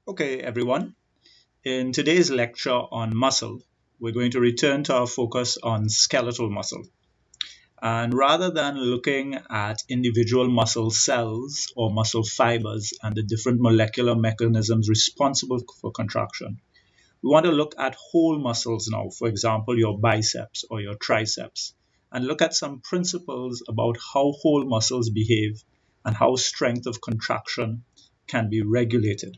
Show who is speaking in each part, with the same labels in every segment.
Speaker 1: Okay, everyone. In today's lecture on muscle, we're going to return to our focus on skeletal muscle. And rather than looking at individual muscle cells or muscle fibers and the different molecular mechanisms responsible for contraction, we want to look at whole muscles now, for example, your biceps or your triceps, and look at some principles about how whole muscles behave and how strength of contraction can be regulated.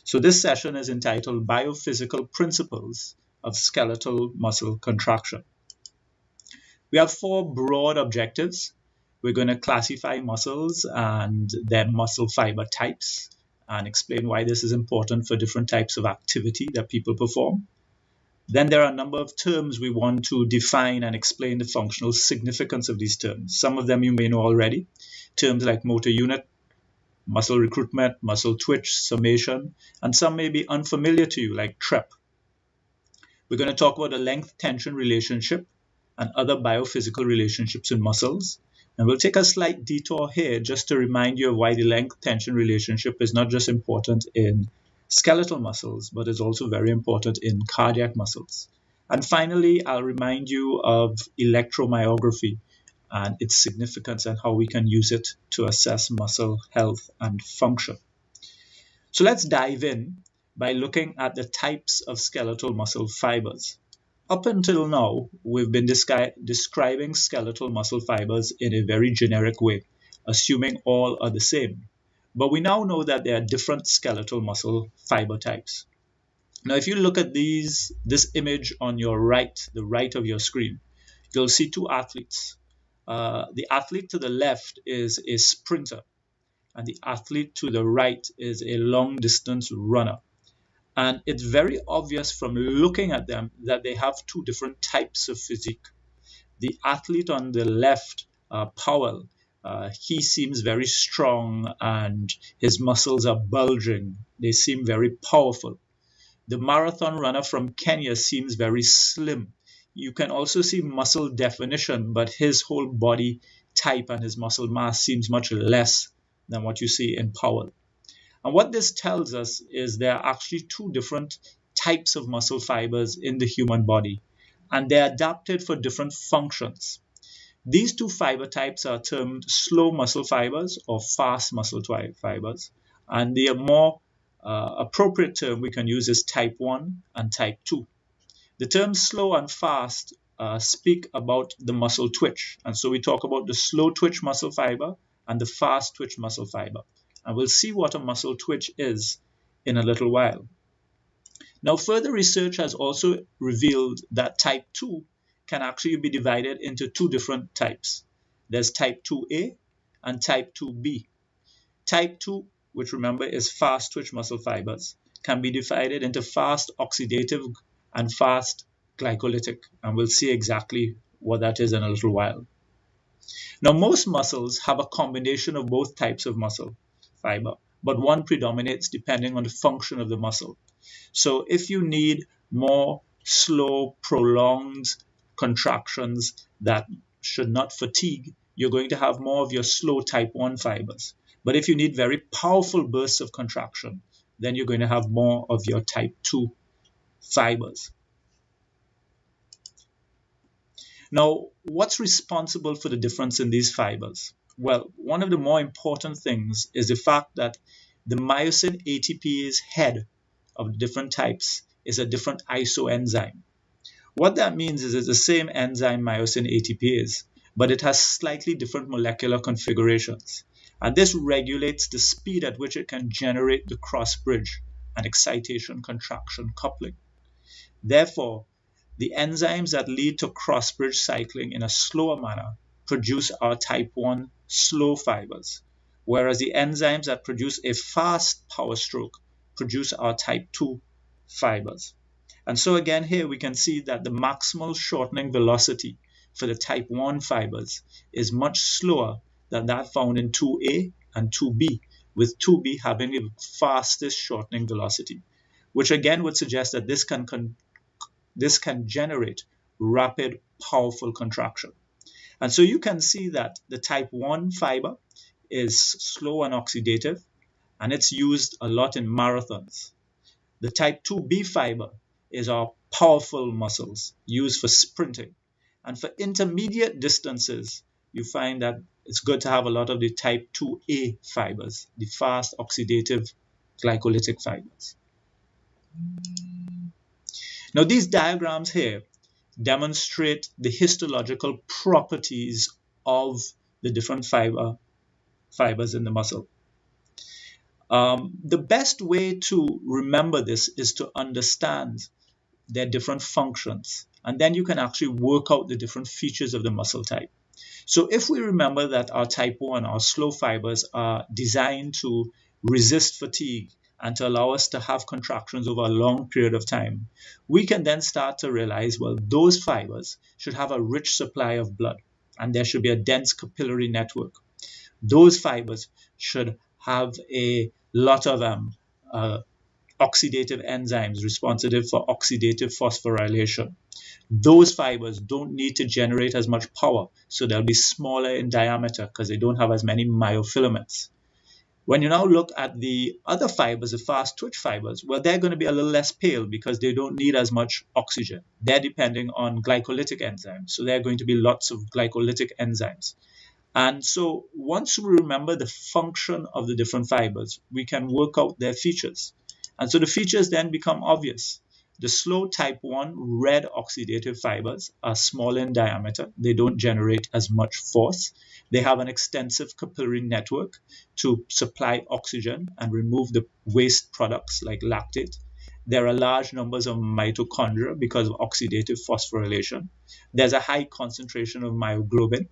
Speaker 1: So this session is entitled Biophysical Principles of Skeletal Muscle Contraction. We have four broad objectives. We're going to classify muscles and their muscle fiber types and explain why this is important for different types of activity that people perform. Then there are a number of terms we want to define and explain the functional significance of these terms. Some of them you may know already. Terms like motor unit, muscle recruitment, muscle twitch, summation, and some may be unfamiliar to you, like TREP. We're going to talk about the length-tension relationship and other biophysical relationships in muscles. And we'll take a slight detour here just to remind you of why the length-tension relationship is not just important in skeletal muscles, but is also very important in cardiac muscles. And finally, I'll remind you of electromyography and its significance and how we can use it to assess muscle health and function. So let's dive in by looking at the types of skeletal muscle fibers. Up until now, we've been describing skeletal muscle fibers in a very generic way, assuming all are the same. But we now know that there are different skeletal muscle fiber types. Now, if you look at this image on your right, the right of your screen, you'll see two athletes. The athlete to the left is a sprinter, and the athlete to the right is a long distance runner. And it's very obvious from looking at them that they have two different types of physique. The athlete on the left, Powell, he seems very strong and his muscles are bulging. They seem very powerful. The marathon runner from Kenya seems very slim. You can also see muscle definition, but his whole body type and his muscle mass seems much less than what you see in Powell. And what this tells us is there are actually two different types of muscle fibers in the human body, and they're adapted for different functions. These two fiber types are termed slow muscle fibers or fast muscle fibers, and the more appropriate term we can use is type 1 and type 2. The terms slow and fast speak about the muscle twitch, and so we talk about the slow twitch muscle fiber and the fast twitch muscle fiber. And we'll see what a muscle twitch is in a little while. Now, further research has also revealed that type 2 can actually be divided into two different types. There's type 2A and type 2B. Type 2, which remember is fast twitch muscle fibers, can be divided into fast oxidative and fast glycolytic. And we'll see exactly what that is in a little while. Now, most muscles have a combination of both types of muscle fiber, but one predominates depending on the function of the muscle. So if you need more slow, prolonged contractions that should not fatigue, you're going to have more of your slow type 1 fibers. But if you need very powerful bursts of contraction, then you're going to have more of your type 2 fibers. Now, what's responsible for the difference in these fibers? Well, one of the more important things is the fact that the myosin ATPase head of the different types is a different isoenzyme. What that means is it's the same enzyme myosin ATPase, but it has slightly different molecular configurations. And this regulates the speed at which it can generate the cross bridge and excitation contraction coupling. Therefore, the enzymes that lead to cross bridge cycling in a slower manner produce our type 1 slow fibers, whereas the enzymes that produce a fast power stroke produce our type 2 fibers. And so again here we can see that the maximal shortening velocity for the type 1 fibers is much slower than that found in 2A and 2B, with 2B having the fastest shortening velocity, which again would suggest that this can generate rapid, powerful contraction. And so you can see that the type 1 fiber is slow and oxidative, and it's used a lot in marathons. The type 2B fiber is our powerful muscles used for sprinting. And for intermediate distances, you find that it's good to have a lot of the type 2A fibers, the fast oxidative glycolytic fibers. Now, these diagrams here demonstrate the histological properties of the different fibers in the muscle. The best way to remember this is to understand their different functions, and then you can actually work out the different features of the muscle type. So if we remember that our type 1, our slow fibers, are designed to resist fatigue and to allow us to have contractions over a long period of time, we can then start to realize, well, those fibers should have a rich supply of blood, and there should be a dense capillary network. Those fibers should have a lot of oxidative enzymes responsive for oxidative phosphorylation. Those fibers don't need to generate as much power, so they'll be smaller in diameter because they don't have as many myofilaments. When you now look at the other fibers, the fast twitch fibers, well, they're going to be a little less pale because they don't need as much oxygen. They're depending on glycolytic enzymes, so they're going to be lots of glycolytic enzymes. And so once we remember the function of the different fibers, we can work out their features. And so the features then become obvious. The slow type 1 red oxidative fibers are small in diameter. They don't generate as much force. They have an extensive capillary network to supply oxygen and remove the waste products like lactate. There are large numbers of mitochondria because of oxidative phosphorylation. There's a high concentration of myoglobin.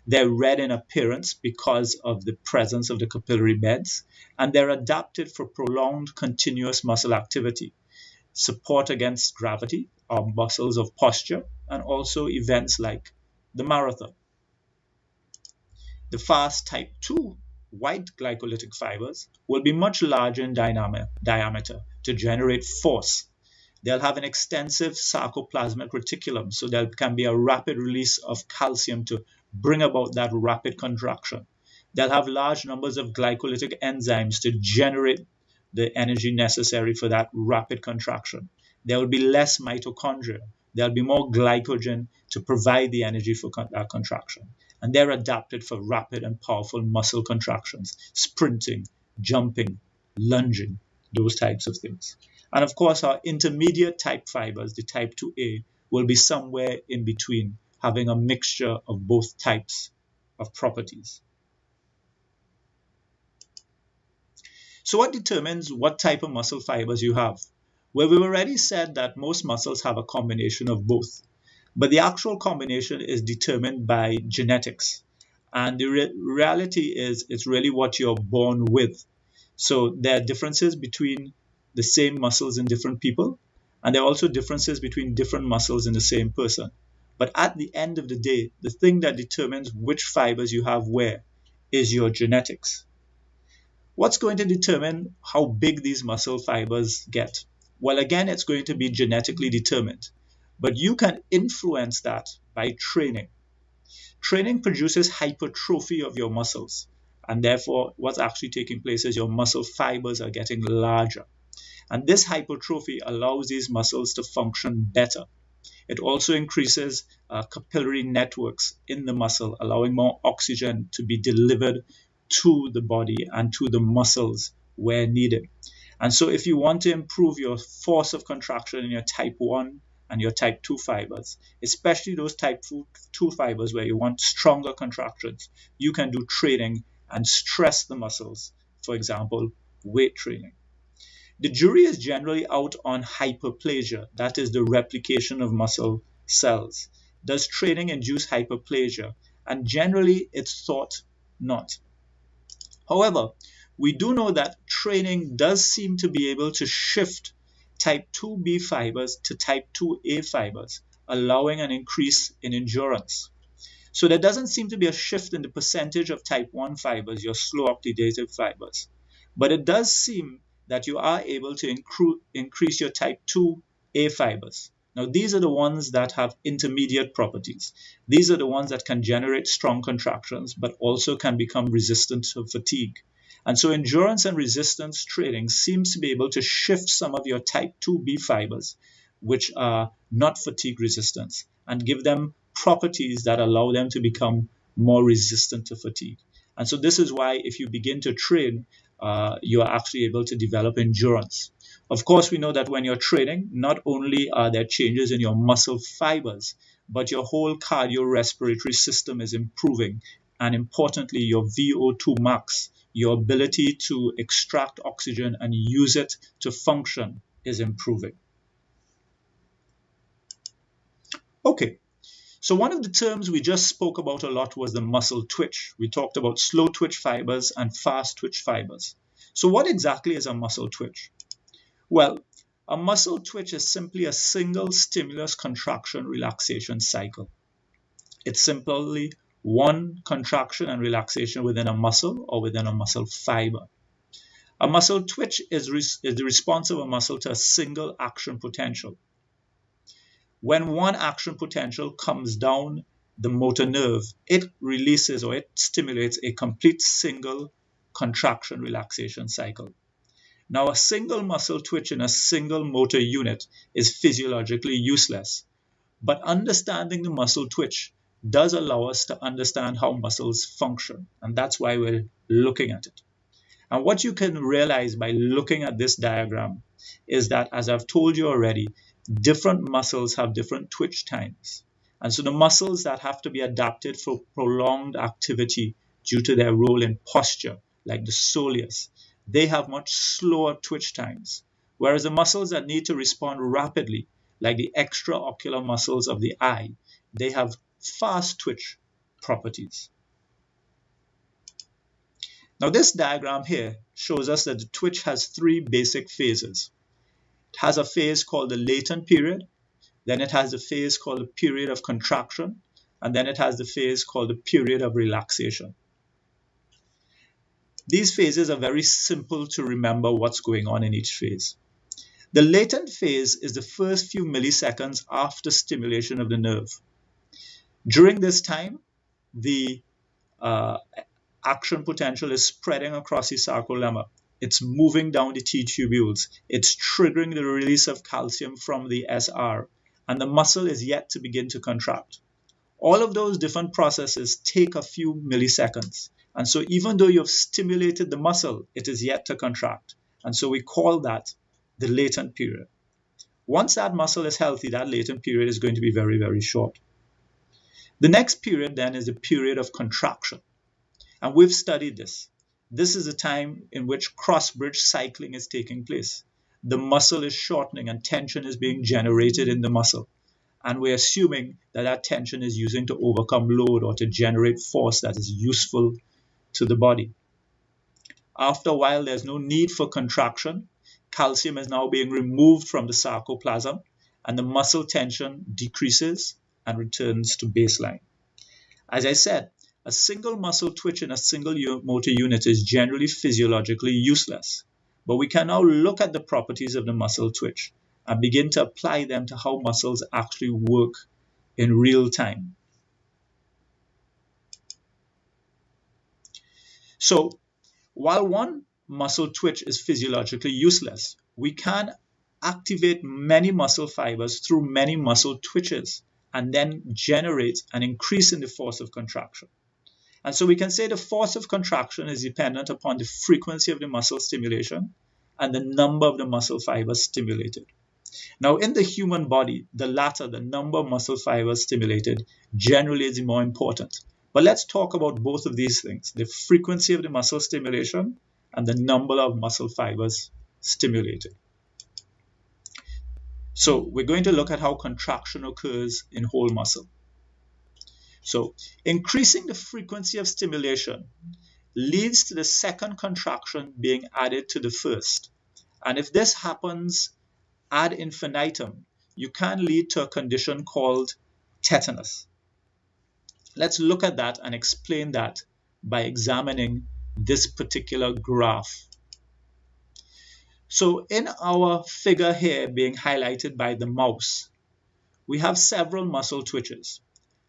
Speaker 1: They're red in appearance because of the presence of the capillary beds, and they're adapted for prolonged continuous muscle activity, support against gravity, or muscles of posture, and also events like the marathon. The fast type 2 white glycolytic fibers will be much larger in diameter to generate force. They'll have an extensive sarcoplasmic reticulum, so there can be a rapid release of calcium to bring about that rapid contraction. They'll have large numbers of glycolytic enzymes to generate the energy necessary for that rapid contraction. There will be less mitochondria. There'll be more glycogen to provide the energy for that contraction. And they're adapted for rapid and powerful muscle contractions, sprinting, jumping, lunging, those types of things. And of course, our intermediate type fibers, the type 2A, will be somewhere in between, having a mixture of both types of properties. So what determines what type of muscle fibers you have? Well, we've already said that most muscles have a combination of both, but the actual combination is determined by genetics. And the reality is it's really what you're born with. So there are differences between the same muscles in different people, and there are also differences between different muscles in the same person. But at the end of the day, the thing that determines which fibers you have where is your genetics. What's going to determine how big these muscle fibers get? Well, again, it's going to be genetically determined, but you can influence that by training. Training produces hypertrophy of your muscles, and therefore what's actually taking place is your muscle fibers are getting larger. And this hypertrophy allows these muscles to function better. It also increases capillary networks in the muscle, allowing more oxygen to be delivered to the body and to the muscles where needed. And so if you want to improve your force of contraction in your type 1 and your type 2 fibers, especially those type 2 fibers where you want stronger contractions, you can do training and stress the muscles, for example, weight training. The jury is generally out on hyperplasia, that is the replication of muscle cells. Does training induce hyperplasia? And generally it's thought not. However, we do know that training does seem to be able to shift type 2B fibers to type 2A fibers, allowing an increase in endurance. So there doesn't seem to be a shift in the percentage of type 1 fibers, your slow oxidative fibers. But it does seem that you are able to increase your type 2A fibers. Now, these are the ones that have intermediate properties. These are the ones that can generate strong contractions, but also can become resistant to fatigue. And so endurance and resistance training seems to be able to shift some of your type 2B fibers, which are not fatigue resistant, and give them properties that allow them to become more resistant to fatigue. And so this is why if you begin to train, you are actually able to develop endurance. Of course, we know that when you're training, not only are there changes in your muscle fibers, but your whole cardiorespiratory system is improving. And importantly, your VO2 max, your ability to extract oxygen and use it to function, is improving. Okay, so one of the terms we just spoke about a lot was the muscle twitch. We talked about slow twitch fibers and fast twitch fibers. So what exactly is a muscle twitch? Well, a muscle twitch is simply a single stimulus contraction relaxation cycle. It's simply one contraction and relaxation within a muscle or within a muscle fiber. A muscle twitch is the response of a muscle to a single action potential. When one action potential comes down the motor nerve, it releases or it stimulates a complete single contraction relaxation cycle. Now, a single muscle twitch in a single motor unit is physiologically useless, but understanding the muscle twitch does allow us to understand how muscles function, and that's why we're looking at it. And what you can realize by looking at this diagram is that, as I've told you already, different muscles have different twitch times. And so the muscles that have to be adapted for prolonged activity due to their role in posture, like the soleus, they have much slower twitch times. Whereas the muscles that need to respond rapidly, like the extraocular muscles of the eye, they have fast twitch properties. Now this diagram here shows us that the twitch has three basic phases. It has a phase called the latent period, then it has the phase called the period of contraction, and then it has the phase called the period of relaxation. These phases are very simple to remember what's going on in each phase. The latent phase is the first few milliseconds after stimulation of the nerve. During this time, the action potential is spreading across the sarcolemma. It's moving down the T tubules. It's triggering the release of calcium from the SR, and the muscle is yet to begin to contract. All of those different processes take a few milliseconds. And so even though you've stimulated the muscle, it is yet to contract. And so we call that the latent period. Once that muscle is healthy, that latent period is going to be very, very short. The next period then is the period of contraction. And we've studied this. This is a time in which cross-bridge cycling is taking place. The muscle is shortening and tension is being generated in the muscle. And we're assuming that that tension is using to overcome load or to generate force that is useful to the body. After a while, there's no need for contraction. Calcium is now being removed from the sarcoplasm, and the muscle tension decreases and returns to baseline. As I said, a single muscle twitch in a single motor unit is generally physiologically useless, but we can now look at the properties of the muscle twitch and begin to apply them to how muscles actually work in real time. So, while one muscle twitch is physiologically useless, we can activate many muscle fibers through many muscle twitches and then generate an increase in the force of contraction. And so we can say the force of contraction is dependent upon the frequency of the muscle stimulation and the number of the muscle fibers stimulated. Now, in the human body, the latter, the number of muscle fibers stimulated, generally is more important. But let's talk about both of these things, the frequency of the muscle stimulation and the number of muscle fibers stimulated. So we're going to look at how contraction occurs in whole muscle. So increasing the frequency of stimulation leads to the second contraction being added to the first. And if this happens ad infinitum, you can lead to a condition called tetanus. Let's look at that and explain that by examining this particular graph. So in our figure here being highlighted by the mouse, we have several muscle twitches.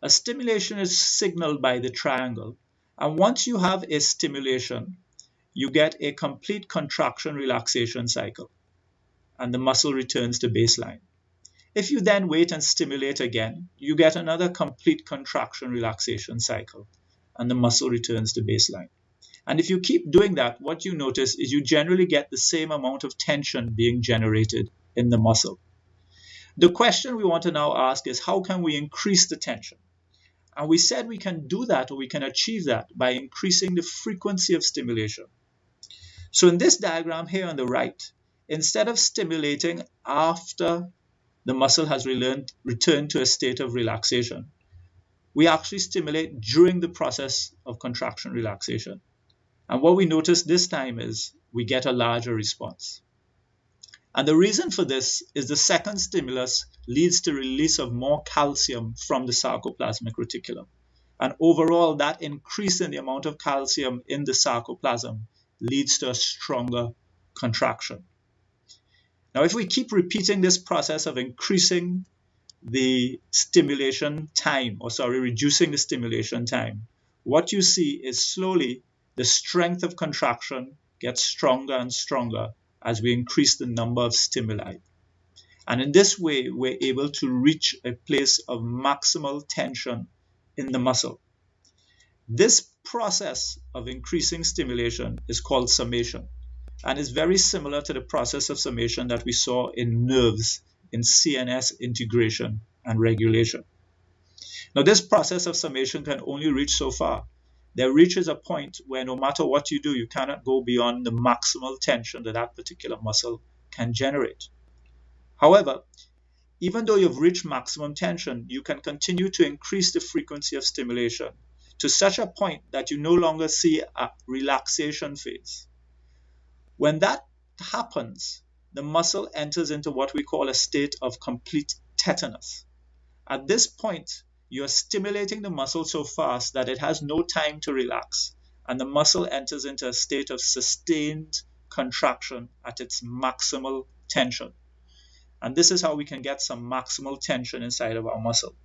Speaker 1: A stimulation is signaled by the triangle, and once you have a stimulation, you get a complete contraction relaxation cycle, and the muscle returns to baseline. If you then wait and stimulate again, you get another complete contraction relaxation cycle, and the muscle returns to baseline. And if you keep doing that, what you notice is you generally get the same amount of tension being generated in the muscle. The question we want to now ask is, how can we increase the tension? And we said we can do that, or we can achieve that, by increasing the frequency of stimulation. So in this diagram here on the right, instead of stimulating after the muscle has returned to a state of relaxation, we actually stimulate during the process of contraction relaxation. And what we notice this time is we get a larger response. And the reason for this is the second stimulus leads to release of more calcium from the sarcoplasmic reticulum. And overall, that increase in the amount of calcium in the sarcoplasm leads to a stronger contraction. Now, if we keep repeating this process of increasing the stimulation time, reducing the stimulation time, what you see is slowly the strength of contraction gets stronger and stronger as we increase the number of stimuli. And in this way, we're able to reach a place of maximal tension in the muscle. This process of increasing stimulation is called summation, and is very similar to the process of summation that we saw in nerves, in CNS integration and regulation. Now, this process of summation can only reach so far. There reaches a point where no matter what you do, you cannot go beyond the maximal tension that that particular muscle can generate. However, even though you've reached maximum tension, you can continue to increase the frequency of stimulation to such a point that you no longer see a relaxation phase. When that happens, the muscle enters into what we call a state of complete tetanus. At this point, you are stimulating the muscle so fast that it has no time to relax, and the muscle enters into a state of sustained contraction at its maximal tension. And this is how we can get some maximal tension inside of our muscle.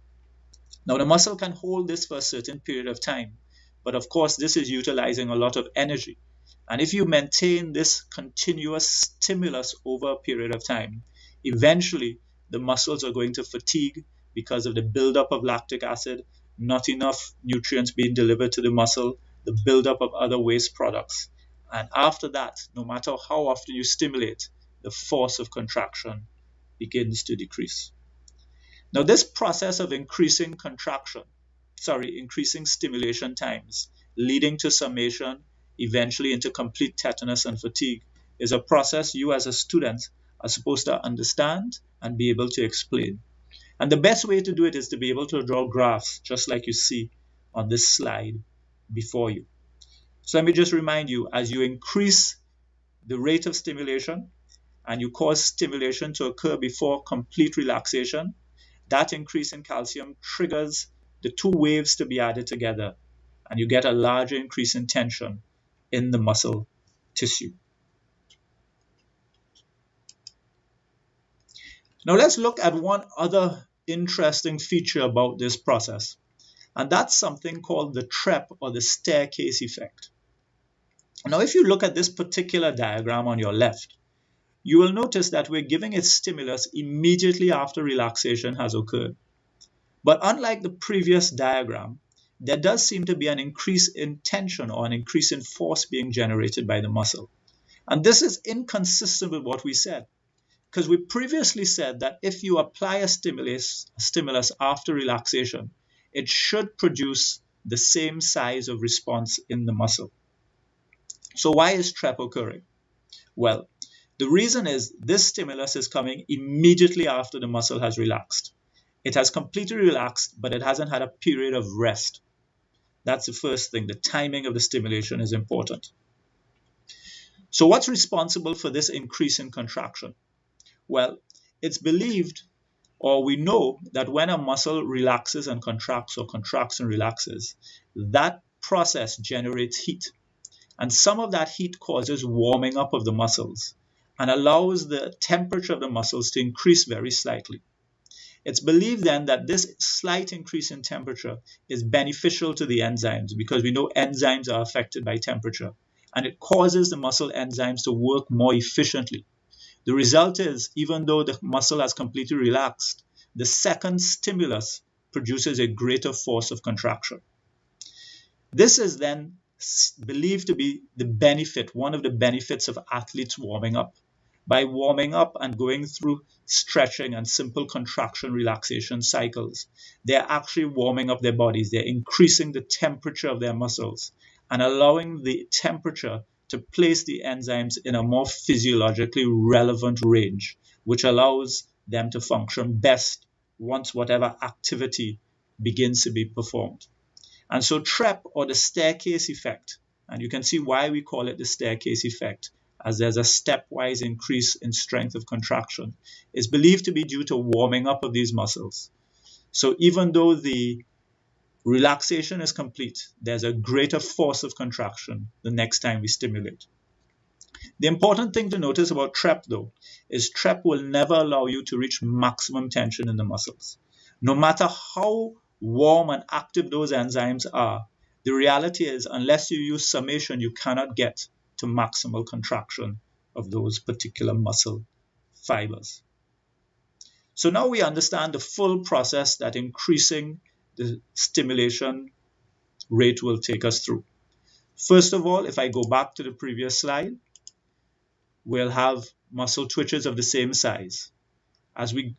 Speaker 1: Now, the muscle can hold this for a certain period of time, but of course, this is utilizing a lot of energy. And if you maintain this continuous stimulus over a period of time, eventually the muscles are going to fatigue because of the buildup of lactic acid, not enough nutrients being delivered to the muscle, the buildup of other waste products. And after that, no matter how often you stimulate, the force of contraction begins to decrease. Now, this process of increasing stimulation times, leading to summation, eventually into complete tetanus and fatigue, is a process you as a student are supposed to understand and be able to explain. And the best way to do it is to be able to draw graphs, just like you see on this slide before you. So let me just remind you, as you increase the rate of stimulation and you cause stimulation to occur before complete relaxation, that increase in calcium triggers the two waves to be added together, and you get a larger increase in tension in the muscle tissue. Now let's look at one other interesting feature about this process, and that's something called the TREP, or the staircase effect. Now, if you look at this particular diagram on your left, you will notice that we're giving a stimulus immediately after relaxation has occurred. But unlike the previous diagram, there does seem to be an increase in tension or an increase in force being generated by the muscle. And this is inconsistent with what we said, because we previously said that if you apply a stimulus after relaxation, it should produce the same size of response in the muscle. So why is TREP occurring? Well, the reason is this stimulus is coming immediately after the muscle has relaxed. It has completely relaxed, but it hasn't had a period of rest. That's the first thing. The timing of the stimulation is important. So what's responsible for this increase in contraction? Well, it's believed, or we know, that when a muscle relaxes and contracts, or contracts and relaxes, that process generates heat. And some of that heat causes warming up of the muscles and allows the temperature of the muscles to increase very slightly. It's believed then that this slight increase in temperature is beneficial to the enzymes, because we know enzymes are affected by temperature. and it causes the muscle enzymes to work more efficiently. The result is, even though the muscle has completely relaxed, the second stimulus produces a greater force of contraction. This is then believed to be one of the benefits of athletes warming up. By warming up and going through stretching and simple contraction relaxation cycles, they're actually warming up their bodies. They're increasing the temperature of their muscles and allowing the temperature to place the enzymes in a more physiologically relevant range, which allows them to function best once whatever activity begins to be performed. And so TREP, or the staircase effect, and you can see why we call it the staircase effect, as there's a stepwise increase in strength of contraction, is believed to be due to warming up of these muscles. So even though the relaxation is complete, there's a greater force of contraction the next time we stimulate. The important thing to notice about TREP, though, is TREP will never allow you to reach maximum tension in the muscles. No matter how warm and active those enzymes are, the reality is, unless you use summation, you cannot get to maximal contraction of those particular muscle fibers. So now we understand the full process that increasing the stimulation rate will take us through. First of all, if I go back to the previous slide, we'll have muscle twitches of the same size. As we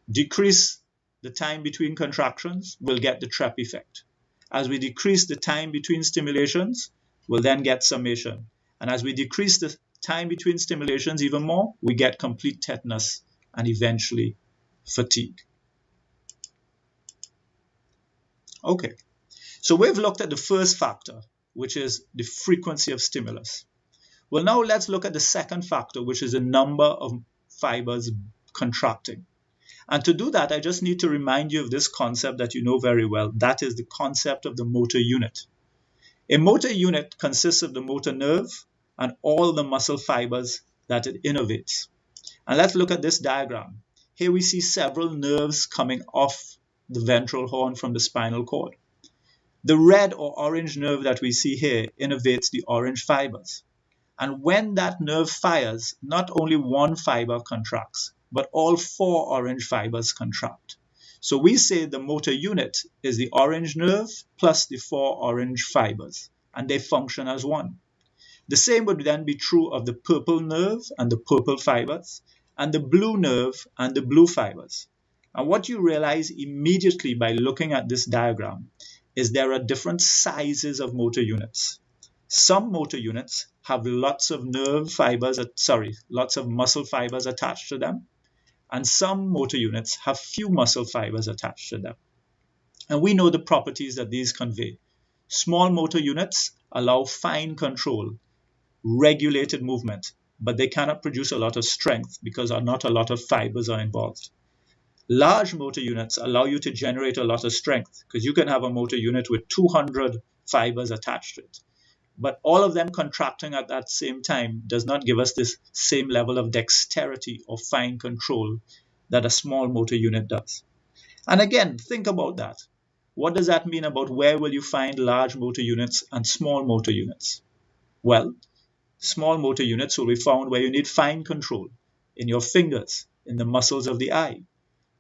Speaker 1: decrease the time between contractions, we'll get the TREP effect. As we decrease the time between stimulations, we'll then get summation. And as we decrease the time between stimulations even more, we get complete tetanus and eventually fatigue. Okay, so we've looked at the first factor, which is the frequency of stimulus. Well, now let's look at the second factor, which is the number of fibers contracting. And to do that, I just need to remind you of this concept that you know very well. That is the concept of the motor unit. A motor unit consists of the motor nerve and all the muscle fibers that it innervates. And let's look at this diagram. Here we see several nerves coming off the ventral horn from the spinal cord. The red or orange nerve that we see here innervates the orange fibers. And when that nerve fires, not only one fiber contracts, but all four orange fibers contract. So we say the motor unit is the orange nerve plus the four orange fibers, and they function as one. The same would then be true of the purple nerve and the purple fibers, and the blue nerve and the blue fibers. And what you realize immediately by looking at this diagram is there are different sizes of motor units. Some motor units have lots of lots of muscle fibers attached to them, and some motor units have few muscle fibers attached to them. And we know the properties that these convey. Small motor units allow fine control, regulated movement, but they cannot produce a lot of strength because not a lot of fibers are involved. Large motor units allow you to generate a lot of strength because you can have a motor unit with 200 fibers attached to it. But all of them contracting at that same time does not give us this same level of dexterity or fine control that a small motor unit does. And again, think about that. What does that mean about where will you find large motor units and small motor units? Well, small motor units will be found where you need fine control, in your fingers, in the muscles of the eye.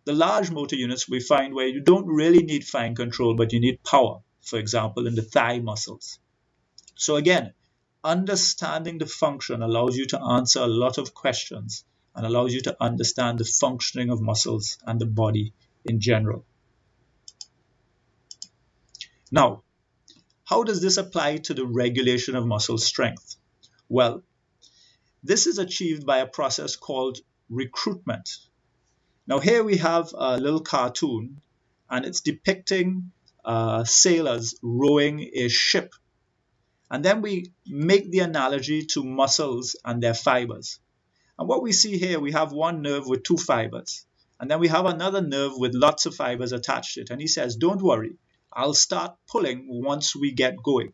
Speaker 1: The large motor units we find where you don't really need fine control, but you need power, for example, in the thigh muscles. So again, understanding the function allows you to answer a lot of questions and allows you to understand the functioning of muscles and the body in general. Now, how does this apply to the regulation of muscle strength? Well, this is achieved by a process called recruitment. Now here we have a little cartoon and it's depicting sailors rowing a ship. And then we make the analogy to muscles and their fibers. And what we see here, we have one nerve with two fibers. And then we have another nerve with lots of fibers attached to it. And he says, don't worry, I'll start pulling once we get going.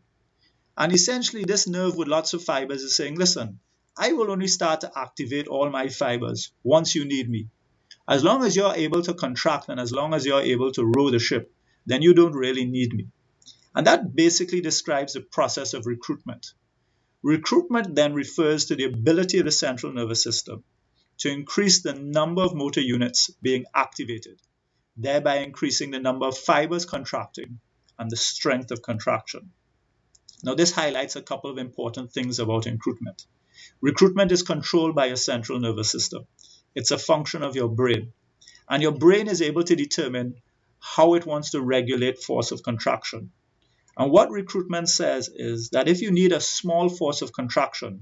Speaker 1: And essentially this nerve with lots of fibers is saying, listen, I will only start to activate all my fibers once you need me. As long as you're able to contract and as long as you're able to row the ship, then you don't really need me. And that basically describes the process of recruitment. Recruitment then refers to the ability of the central nervous system to increase the number of motor units being activated, thereby increasing the number of fibers contracting and the strength of contraction. Now, this highlights a couple of important things about recruitment. Recruitment is controlled by your central nervous system. It's a function of your brain. And your brain is able to determine how it wants to regulate force of contraction. And what recruitment says is that if you need a small force of contraction,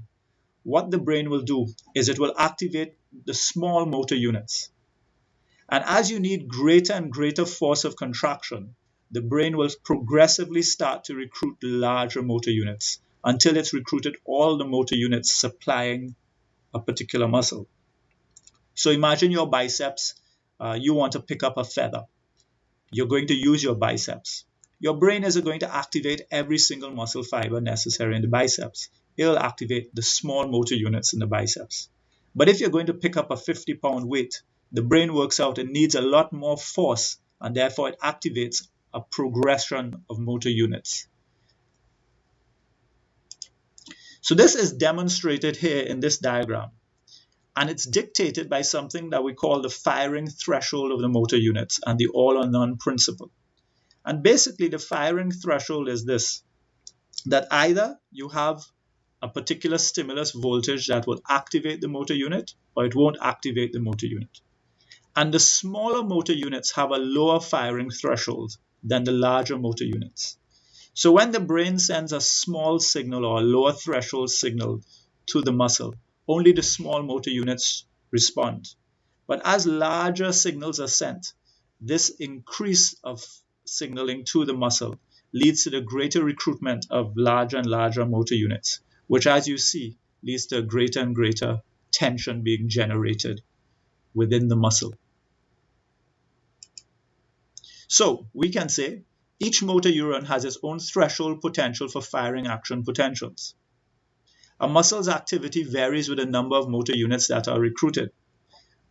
Speaker 1: what the brain will do is it will activate the small motor units. And as you need greater and greater force of contraction, the brain will progressively start to recruit larger motor units until it's recruited all the motor units supplying a particular muscle. So imagine your biceps, you want to pick up a feather. You're going to use your biceps. Your brain isn't going to activate every single muscle fiber necessary in the biceps. It'll activate the small motor units in the biceps. But if you're going to pick up a 50-pound weight, the brain works out it needs a lot more force, and therefore it activates a progression of motor units. So this is demonstrated here in this diagram, and it's dictated by something that we call the firing threshold of the motor units and the all or none principle. And basically the firing threshold is this, that either you have a particular stimulus voltage that will activate the motor unit or it won't activate the motor unit. And the smaller motor units have a lower firing threshold than the larger motor units. So when the brain sends a small signal or a lower threshold signal to the muscle, only the small motor units respond. But as larger signals are sent, this increase of signaling to the muscle leads to the greater recruitment of larger and larger motor units, which, as you see, leads to greater and greater tension being generated within the muscle. So we can say each motor neuron has its own threshold potential for firing action potentials. A muscle's activity varies with the number of motor units that are recruited.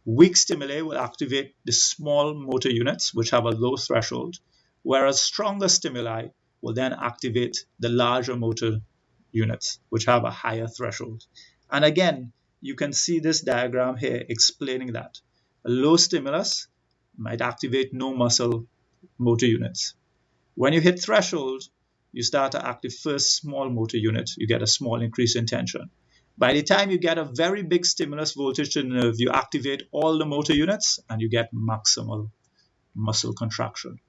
Speaker 1: Weak stimuli will activate the small motor units, which have a low threshold, whereas stronger stimuli will then activate the larger motor units, which have a higher threshold. And again, you can see this diagram here explaining that. A low stimulus might activate no muscle motor units. When you hit threshold, you start to activate first small motor unit. You get a small increase in tension. By the time you get a very big stimulus voltage to the nerve, you activate all the motor units and you get maximal muscle contraction.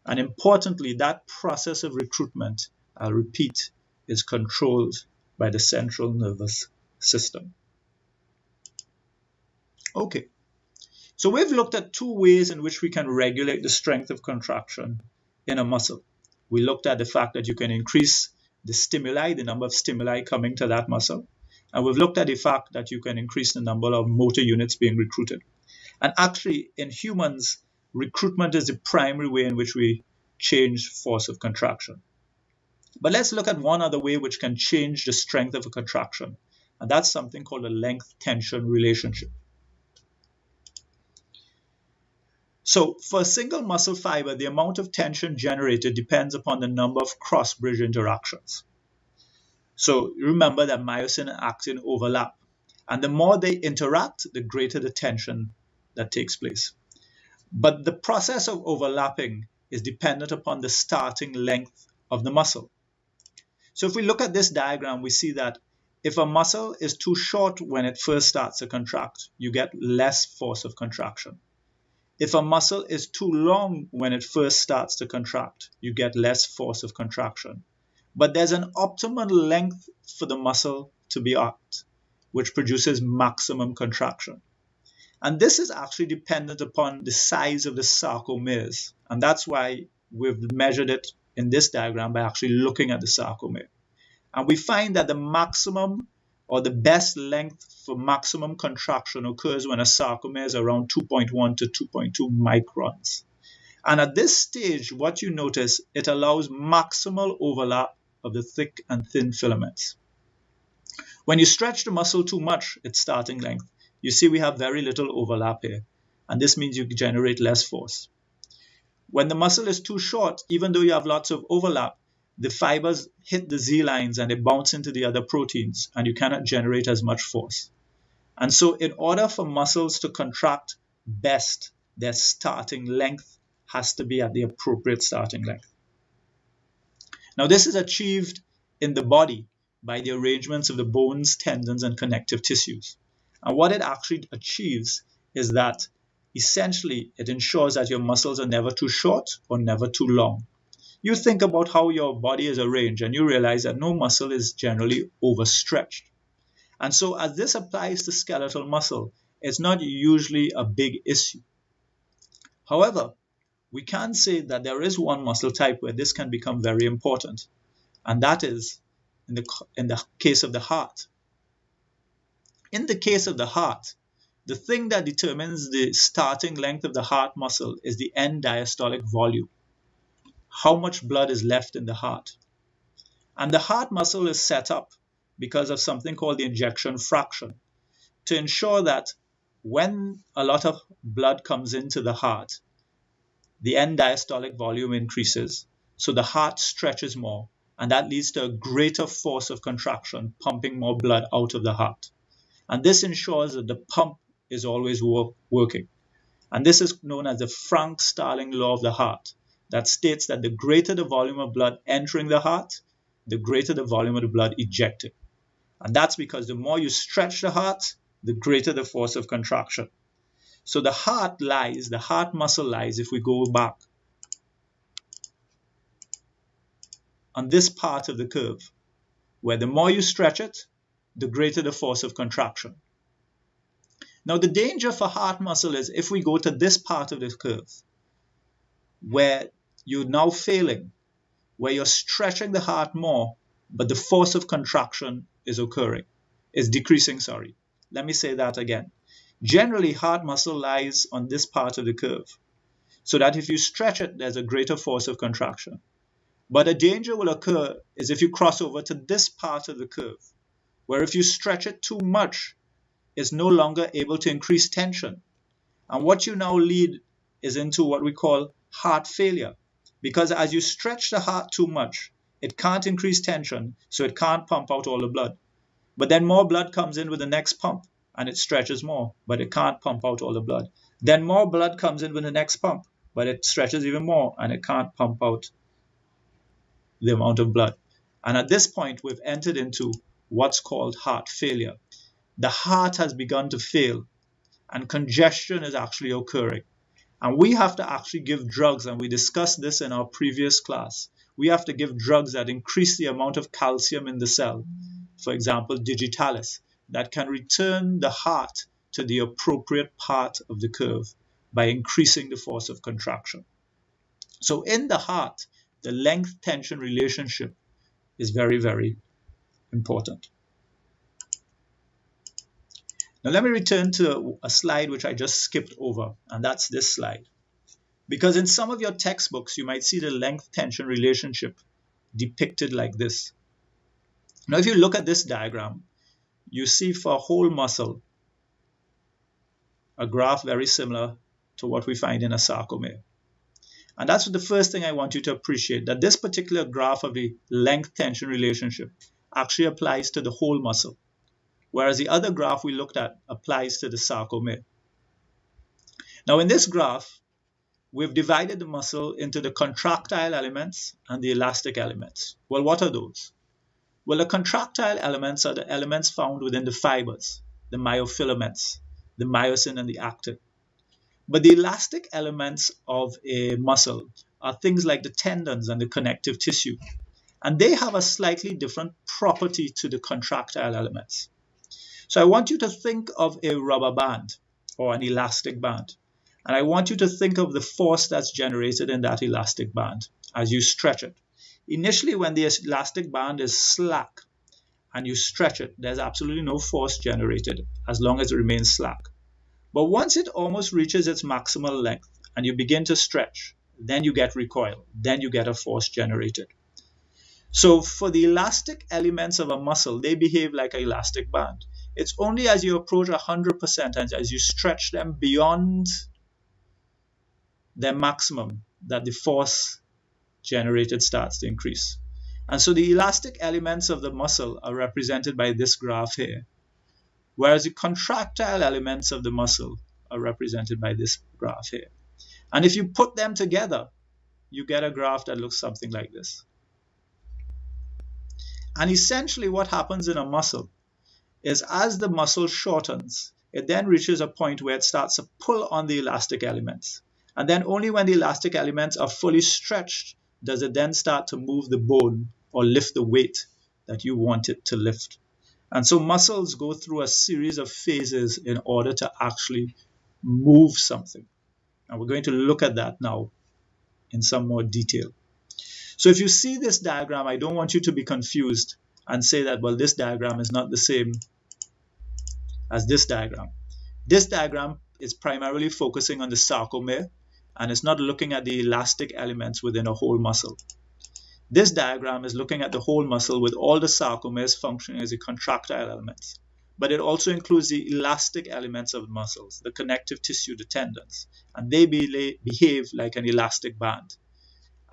Speaker 1: And importantly, that process of recruitment, I'll repeat, is controlled by the central nervous system. Okay, so we've looked at two ways in which we can regulate the strength of contraction in a muscle. We looked at the fact that you can increase the stimuli, the number of stimuli coming to that muscle. And we've looked at the fact that you can increase the number of motor units being recruited. And actually, in humans, recruitment is the primary way in which we change force of contraction. But let's look at one other way which can change the strength of a contraction. And that's something called a length-tension relationship. So for a single muscle fiber, the amount of tension generated depends upon the number of cross-bridge interactions. So remember that myosin and actin overlap. And the more they interact, the greater the tension that takes place. But the process of overlapping is dependent upon the starting length of the muscle. So if we look at this diagram, we see that if a muscle is too short when it first starts to contract, you get less force of contraction. If a muscle is too long when it first starts to contract, you get less force of contraction. But there's an optimal length for the muscle to be at, which produces maximum contraction. And this is actually dependent upon the size of the sarcomeres. And that's why we've measured it in this diagram by actually looking at the sarcomere. And we find that the maximum or the best length for maximum contraction occurs when a sarcomere is around 2.1 to 2.2 microns. And at this stage, what you notice, it allows maximal overlap of the thick and thin filaments. When you stretch the muscle too much, its starting length, you see we have very little overlap here. And this means you generate less force. When the muscle is too short, even though you have lots of overlap, the fibers hit the Z lines and they bounce into the other proteins, and you cannot generate as much force. And so in order for muscles to contract best, their starting length has to be at the appropriate starting length. Now, this is achieved in the body by the arrangements of the bones, tendons, and connective tissues. And what it actually achieves is that essentially it ensures that your muscles are never too short or never too long. You think about how your body is arranged and you realize that no muscle is generally overstretched. And so as this applies to skeletal muscle, it's not usually a big issue. However, we can say that there is one muscle type where this can become very important, and that is in the case of the heart. In the case of the heart, the thing that determines the starting length of the heart muscle is the end diastolic volume, how much blood is left in the heart. And the heart muscle is set up because of something called the ejection fraction to ensure that when a lot of blood comes into the heart, the end diastolic volume increases, so the heart stretches more, and that leads to a greater force of contraction, pumping more blood out of the heart. And this ensures that the pump is always working. And this is known as the Frank-Starling law of the heart, that states that the greater the volume of blood entering the heart, the greater the volume of the blood ejected. And that's because the more you stretch the heart, the greater the force of contraction. So the heart muscle lies, if we go back, on this part of the curve, where the more you stretch it, the greater the force of contraction. Now the danger for heart muscle is if we go to this part of the curve, where you're now failing, where you're stretching the heart more, but the force of contraction is decreasing. Let me say that again. Generally, heart muscle lies on this part of the curve, so that if you stretch it, there's a greater force of contraction. But a danger will occur is if you cross over to this part of the curve, where if you stretch it too much, it's no longer able to increase tension. And what you now lead is into what we call heart failure, because as you stretch the heart too much, it can't increase tension, so it can't pump out all the blood. But then more blood comes in with the next pump, and it stretches more, but it can't pump out all the blood. Then more blood comes in with the next pump, but it stretches even more, and it can't pump out the amount of blood. And at this point, we've entered into what's called heart failure. The heart has begun to fail, and congestion is actually occurring. And we have to actually give drugs, and we discussed this in our previous class. We have to give drugs that increase the amount of calcium in the cell, for example, digitalis, that can return the heart to the appropriate part of the curve by increasing the force of contraction. So in the heart, the length-tension relationship is very, very important. Now let me return to a slide which I just skipped over, and that's this slide. Because in some of your textbooks, you might see the length-tension relationship depicted like this. Now if you look at this diagram, you see for a whole muscle a graph very similar to what we find in a sarcomere. And that's the first thing I want you to appreciate, that this particular graph of the length-tension relationship actually applies to the whole muscle, whereas the other graph we looked at applies to the sarcomere. Now in this graph, we've divided the muscle into the contractile elements and the elastic elements. Well, what are those? Well, the contractile elements are the elements found within the fibers, the myofilaments, the myosin and the actin. But the elastic elements of a muscle are things like the tendons and the connective tissue. And they have a slightly different property to the contractile elements. So I want you to think of a rubber band or an elastic band. And I want you to think of the force that's generated in that elastic band as you stretch it. Initially, when the elastic band is slack and you stretch it, there's absolutely no force generated as long as it remains slack. But once it almost reaches its maximal length and you begin to stretch, then you get recoil, then you get a force generated. So for the elastic elements of a muscle, they behave like an elastic band. It's only as you approach 100% and as you stretch them beyond their maximum that the force generated starts to increase. And so the elastic elements of the muscle are represented by this graph here, whereas the contractile elements of the muscle are represented by this graph here. And if you put them together, you get a graph that looks something like this. And essentially what happens in a muscle is as the muscle shortens, it then reaches a point where it starts to pull on the elastic elements. And then only when the elastic elements are fully stretched does it then start to move the bone or lift the weight that you want it to lift. And so muscles go through a series of phases in order to actually move something. And we're going to look at that now in some more detail. So if you see this diagram, I don't want you to be confused and say that, well, this diagram is not the same as this diagram. This diagram is primarily focusing on the sarcomere and it's not looking at the elastic elements within a whole muscle. This diagram is looking at the whole muscle with all the sarcomeres functioning as the contractile elements. But it also includes the elastic elements of the muscles, the connective tissue, the tendons, and they behave like an elastic band.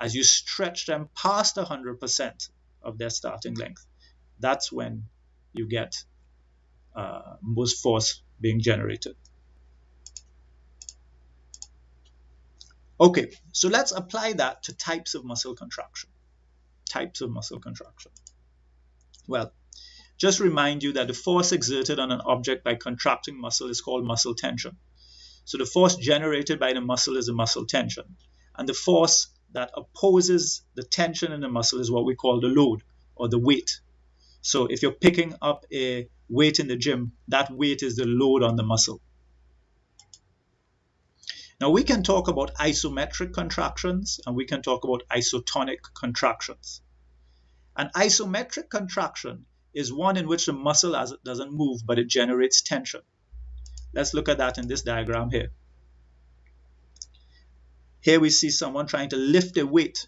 Speaker 1: As you stretch them past 100% of their starting length, that's when you get most force being generated. Okay, so let's apply that to types of muscle contraction. Types of muscle contraction. Well, just remind you that the force exerted on an object by contracting muscle is called muscle tension. So the force generated by the muscle is the muscle tension. And the force that opposes the tension in the muscle is what we call the load or the weight. So if you're picking up a weight in the gym, that weight is the load on the muscle. Now we can talk about isometric contractions and we can talk about isotonic contractions. An isometric contraction is one in which the muscle doesn't move, but it generates tension. Let's look at that in this diagram here. Here we see someone trying to lift a weight.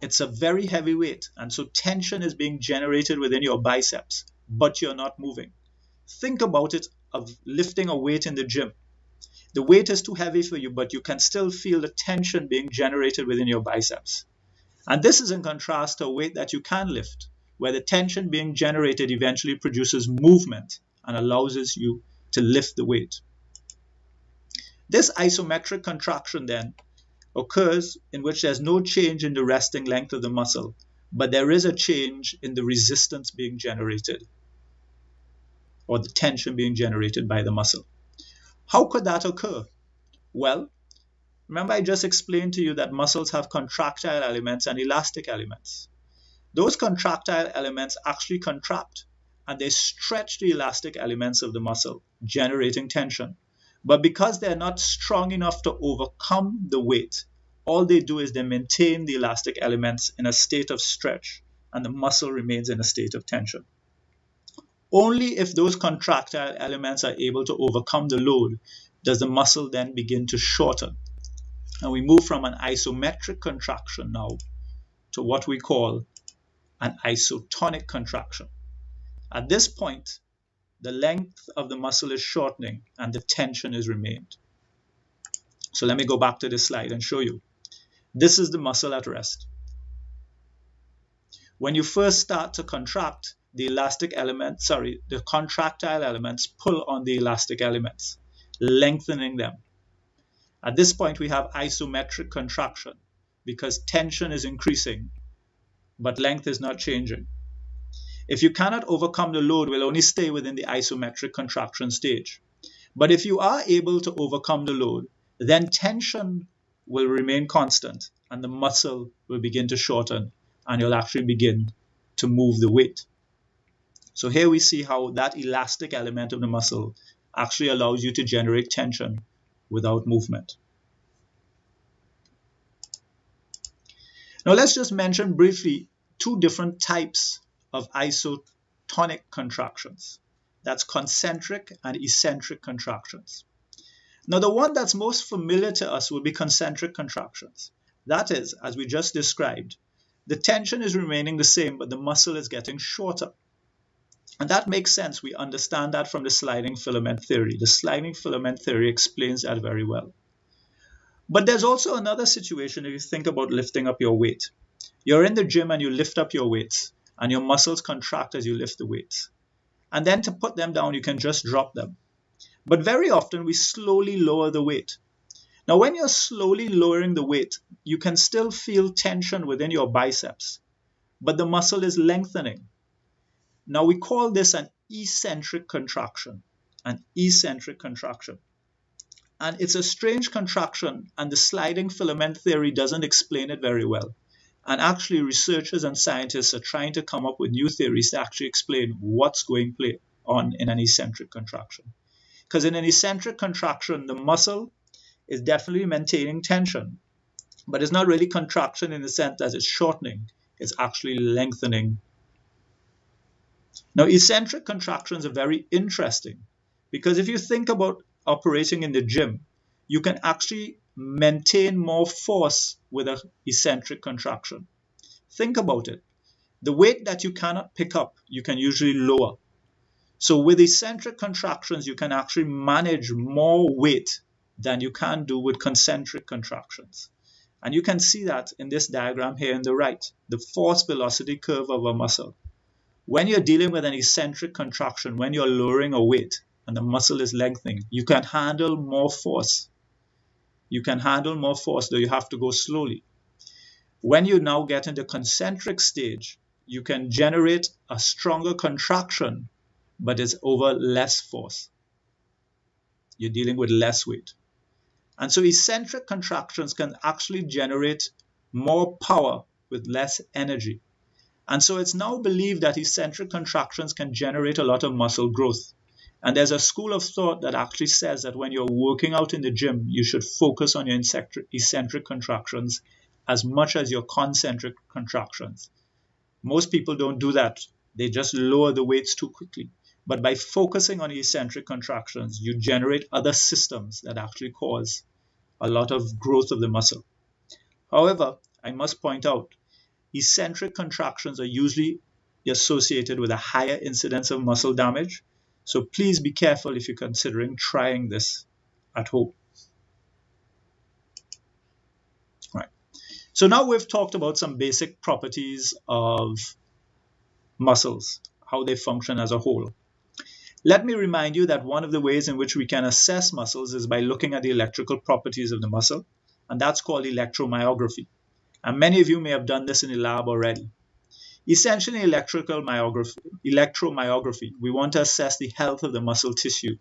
Speaker 1: It's a very heavy weight, and so tension is being generated within your biceps, but you're not moving. Think about it of lifting a weight in the gym. The weight is too heavy for you, but you can still feel the tension being generated within your biceps. And this is in contrast to a weight that you can lift, where the tension being generated eventually produces movement and allows you to lift the weight. This isometric contraction then occurs in which there's no change in the resting length of the muscle, but there is a change in the resistance being generated or the tension being generated by the muscle. How could that occur? Well, remember I just explained to you that muscles have contractile elements and elastic elements. Those contractile elements actually contract and they stretch the elastic elements of the muscle, generating tension. But because they're not strong enough to overcome the weight, all they do is they maintain the elastic elements in a state of stretch and the muscle remains in a state of tension. Only if those contractile elements are able to overcome the load does the muscle then begin to shorten. And we move from an isometric contraction now to what we call an isotonic contraction. At this point, the length of the muscle is shortening and the tension is remained. So let me go back to this slide and show you. This is the muscle at rest. When you first start to contract, the contractile elements pull on the elastic elements, lengthening them. At this point, we have isometric contraction because tension is increasing, but length is not changing. If you cannot overcome the load, we'll only stay within the isometric contraction stage. But if you are able to overcome the load, then tension will remain constant and the muscle will begin to shorten and you'll actually begin to move the weight. So here we see how that elastic element of the muscle actually allows you to generate tension without movement. Now let's just mention briefly two different types of isotonic contractions. That's concentric and eccentric contractions. Now the one that's most familiar to us will be concentric contractions. That is, as we just described, the tension is remaining the same, but the muscle is getting shorter. And that makes sense. We understand that from the sliding filament theory. The sliding filament theory explains that very well. But there's also another situation if you think about lifting up your weight. You're in the gym and you lift up your weights, and your muscles contract as you lift the weights. And then to put them down, you can just drop them. But very often, we slowly lower the weight. Now, when you're slowly lowering the weight, you can still feel tension within your biceps, but the muscle is lengthening. Now, we call this an eccentric contraction, an eccentric contraction. And it's a strange contraction, and the sliding filament theory doesn't explain it very well. And actually, researchers and scientists are trying to come up with new theories to actually explain what's going on in an eccentric contraction. Because in an eccentric contraction, the muscle is definitely maintaining tension, but it's not really contraction in the sense that it's shortening, it's actually lengthening. Now, eccentric contractions are very interesting because if you think about operating in the gym, you can actually maintain more force with an eccentric contraction. Think about it. The weight that you cannot pick up, you can usually lower. So with eccentric contractions, you can actually manage more weight than you can do with concentric contractions. And you can see that in this diagram here on the right, the force velocity curve of a muscle. When you're dealing with an eccentric contraction, when you're lowering a weight and the muscle is lengthening, you can handle more force. You can handle more force, though you have to go slowly. When you now get into concentric stage, you can generate a stronger contraction, but it's over less force. You're dealing with less weight. And so eccentric contractions can actually generate more power with less energy. And so it's now believed that eccentric contractions can generate a lot of muscle growth. And there's a school of thought that actually says that when you're working out in the gym, you should focus on your eccentric contractions as much as your concentric contractions. Most people don't do that. They just lower the weights too quickly. But by focusing on eccentric contractions, you generate other systems that actually cause a lot of growth of the muscle. However, I must point out, eccentric contractions are usually associated with a higher incidence of muscle damage. So please be careful if you're considering trying this at home. Right. So now we've talked about some basic properties of muscles, how they function as a whole. Let me remind you that one of the ways in which we can assess muscles is by looking at the electrical properties of the muscle, and that's called electromyography. And many of you may have done this in the lab already. Essentially, electromyography, we want to assess the health of the muscle tissue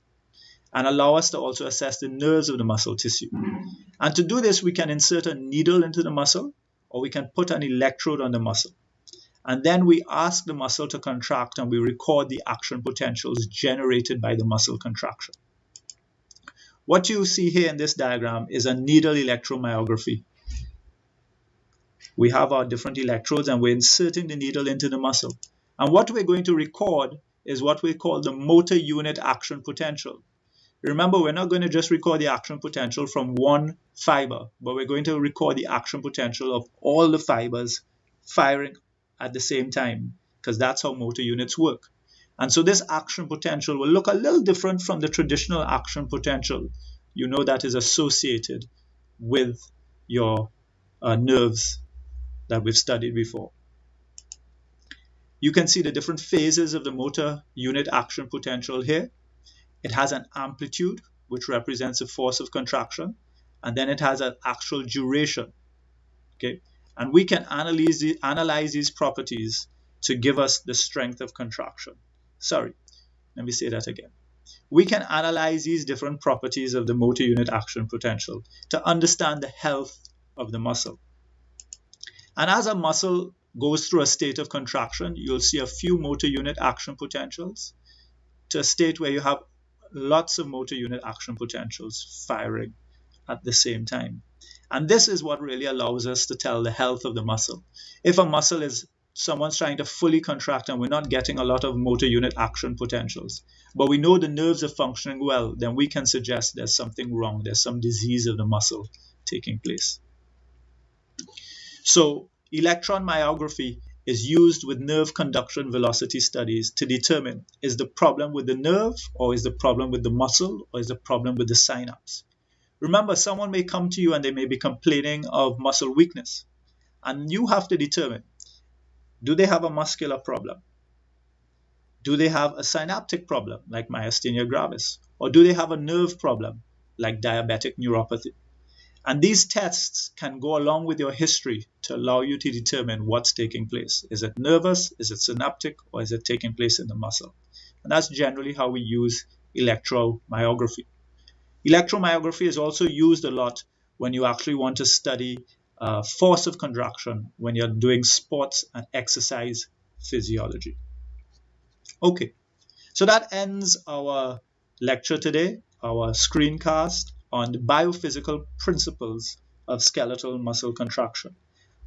Speaker 1: and allow us to also assess the nerves of the muscle tissue. And to do this, we can insert a needle into the muscle, or we can put an electrode on the muscle. And then we ask the muscle to contract, and we record the action potentials generated by the muscle contraction. What you see here in this diagram is a needle electromyography. We have our different electrodes, and we're inserting the needle into the muscle. And what we're going to record is what we call the motor unit action potential. Remember, we're not going to just record the action potential from one fiber, but we're going to record the action potential of all the fibers firing at the same time, because that's how motor units work. And so this action potential will look a little different from the traditional action potential, you know, that is associated with your nerves that we've studied before. You can see the different phases of the motor unit action potential here. It has an amplitude, which represents the force of contraction, and then it has an actual duration. Okay, and we can analyze these properties to give us the strength of contraction. Sorry, let me say that again. We can analyze these different properties of the motor unit action potential to understand the health of the muscle. And as a muscle goes through a state of contraction, you'll see a few motor unit action potentials to a state where you have lots of motor unit action potentials firing at the same time. And this is what really allows us to tell the health of the muscle. If a muscle is someone's trying to fully contract and we're not getting a lot of motor unit action potentials, but we know the nerves are functioning well, then we can suggest there's something wrong. There's some disease of the muscle taking place. So electron myography is used with nerve conduction velocity studies to determine, is the problem with the nerve, or is the problem with the muscle, or is the problem with the synapse? Remember, someone may come to you and they may be complaining of muscle weakness. And you have to determine, do they have a muscular problem? Do they have a synaptic problem like myasthenia gravis? Or do they have a nerve problem like diabetic neuropathy? And these tests can go along with your history to allow you to determine what's taking place. Is it nervous? Is it synaptic? Or is it taking place in the muscle? And that's generally how we use electromyography. Electromyography is also used a lot when you actually want to study force of contraction when you're doing sports and exercise physiology. Okay, so that ends our lecture today, our screencast on the biophysical principles of skeletal muscle contraction.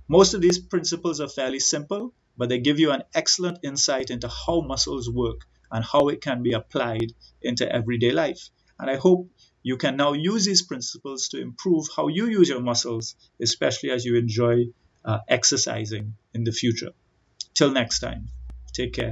Speaker 1: Most of these principles are fairly simple, but they give you an excellent insight into how muscles work and how it can be applied into everyday life. And I hope you can now use these principles to improve how you use your muscles, especially as you enjoy exercising in the future. Till next time, take care.